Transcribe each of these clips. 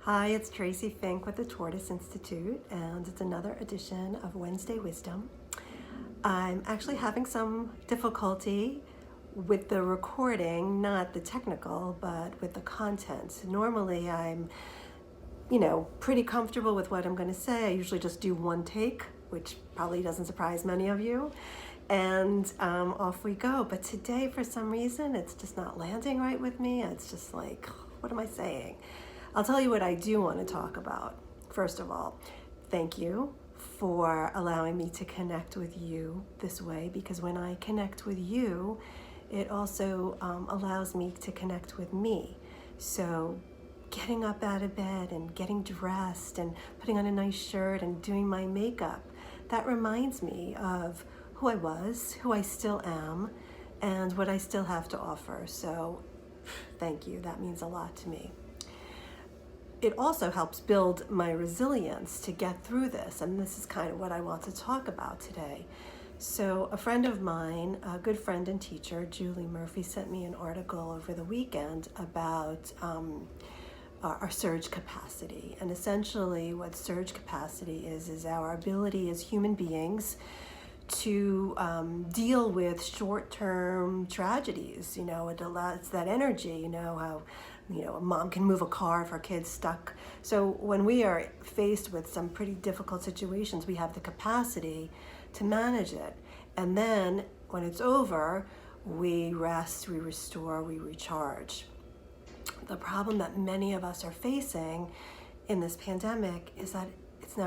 Hi, it's Tracy Fink with the Tortoise Institute, and it's another edition of Wednesday Wisdom. I'm actually having some difficulty with the recording, not the technical, but with the content. Normally, I'm, pretty comfortable with what I'm going to say. I usually just do one take, which probably doesn't surprise many of you, and off we go. But today, for some reason, it's just not landing right with me. It's just like, what am I saying? I'll tell you what I do want to talk about. First of all, thank you for allowing me to connect with you this way, because when I connect with you, it also allows me to connect with me. So getting up out of bed and getting dressed and putting on a nice shirt and doing my makeup, that reminds me of who I was, who I still am, and what I still have to offer. So thank you. That means a lot to me. It also helps build my resilience to get through this, and this is kind of what I want to talk about today. So a friend of mine, a good friend and teacher, Julie Murphy, sent me an article over the weekend about our surge capacity. And essentially what surge capacity is our ability as human beings to deal with short-term tragedies. It allows that energy, how a mom can move a car if her kid's stuck. So when we are faced with some pretty difficult situations, we have the capacity to manage it. And then when it's over, we rest, we restore, we recharge. The problem that many of us are facing in this pandemic is that it's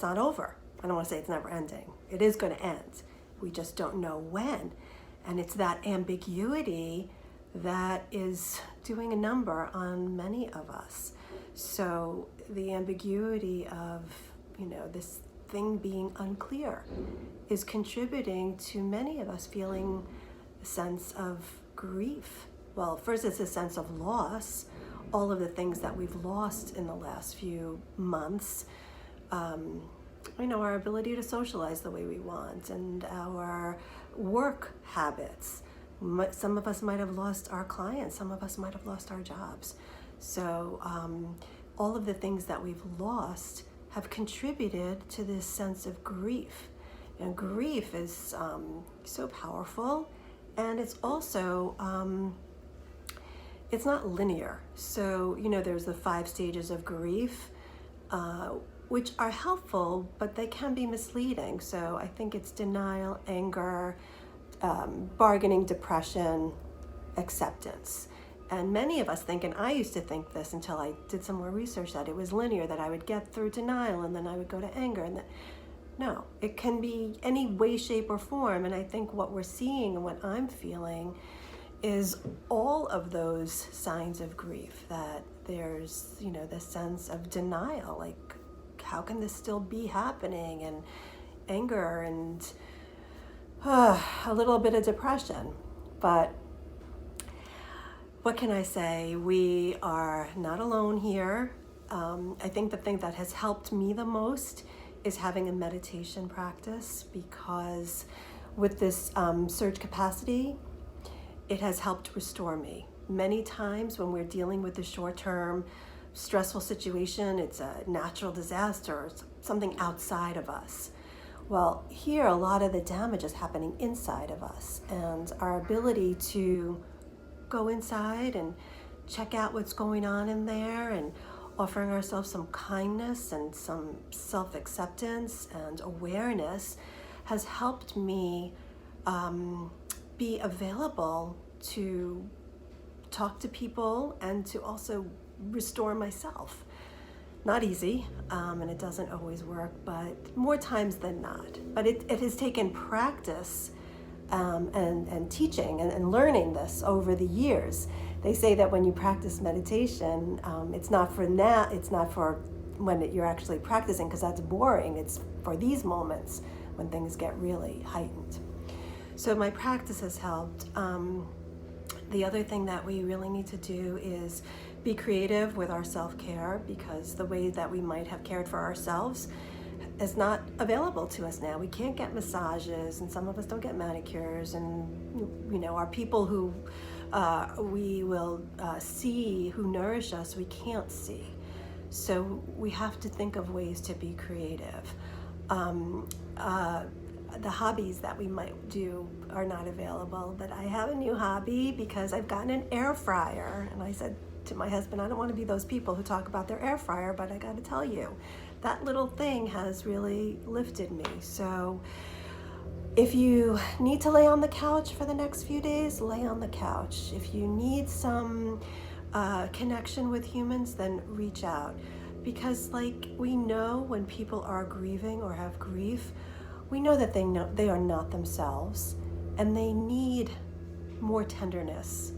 not over. I don't want to say it's never ending. It is going to end. We just don't know when. And it's that ambiguity that is doing a number on many of us. So the ambiguity of, this thing being unclear is contributing to many of us feeling a sense of grief. Well, first it's a sense of loss, all of the things that we've lost in the last few months. Our ability to socialize the way we want and our work habits. Some of us might have lost our clients, some of us might have lost our jobs. So all of the things that we've lost have contributed to this sense of grief. And grief is so powerful, and it's also, it's not linear. So, there's the 5 stages of grief, which are helpful, but they can be misleading. So I think it's denial, anger, bargaining, depression, acceptance. And many of us think, and I used to think this until I did some more research, that it was linear, that I would get through denial and then I would go to anger. And no, it can be any way, shape, or form. And I think what we're seeing and what I'm feeling is all of those signs of grief, that there's, this sense of denial, like, how can this still be happening? And anger and a little bit of depression. But what can I say? We are not alone here. I think the thing that has helped me the most is having a meditation practice, because with this surge capacity, it has helped restore me. Many times when we're dealing with the short-term stressful situation, it's a natural disaster or something outside of us. Well, here a lot of the damage is happening inside of us, and our ability to go inside and check out what's going on in there and offering ourselves some kindness and some self-acceptance and awareness has helped me be available to talk to people and to also restore myself. Not easy, and it doesn't always work, but more times than not. But it has taken practice and teaching and learning this over the years. They say that when you practice meditation, it's not for when you're actually practicing, because that's boring. It's for these moments when things get really heightened. So my practice has helped. The other thing that we really need to do is be creative with our self-care, because the way that we might have cared for ourselves is not available to us now. We can't get massages, and some of us don't get manicures, and our people who we will see who nourish us, we can't see. So we have to think of ways to be creative. Um, the hobbies that we might do are not available, but I have a new hobby because I've gotten an air fryer. And I said to my husband, I don't want to be those people who talk about their air fryer, but I got to tell you, that little thing has really lifted me. So if you need to lay on the couch for the next few days, lay on the couch. If you need some connection with humans, then reach out. Because like we know when people are grieving or have grief, we know that they are not themselves, and they need more tenderness,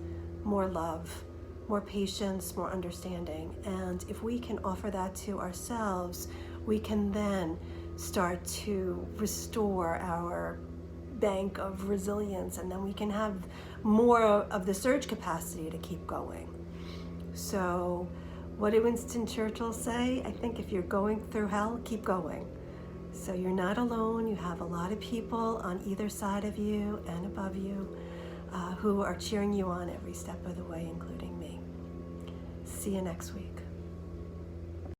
more love, more patience, more understanding. And if we can offer that to ourselves, we can then start to restore our bank of resilience, and then we can have more of the surge capacity to keep going. So what did Winston Churchill say? I think if you're going through hell, keep going. So you're not alone. You have a lot of people on either side of you and above you who are cheering you on every step of the way, including me. See you next week.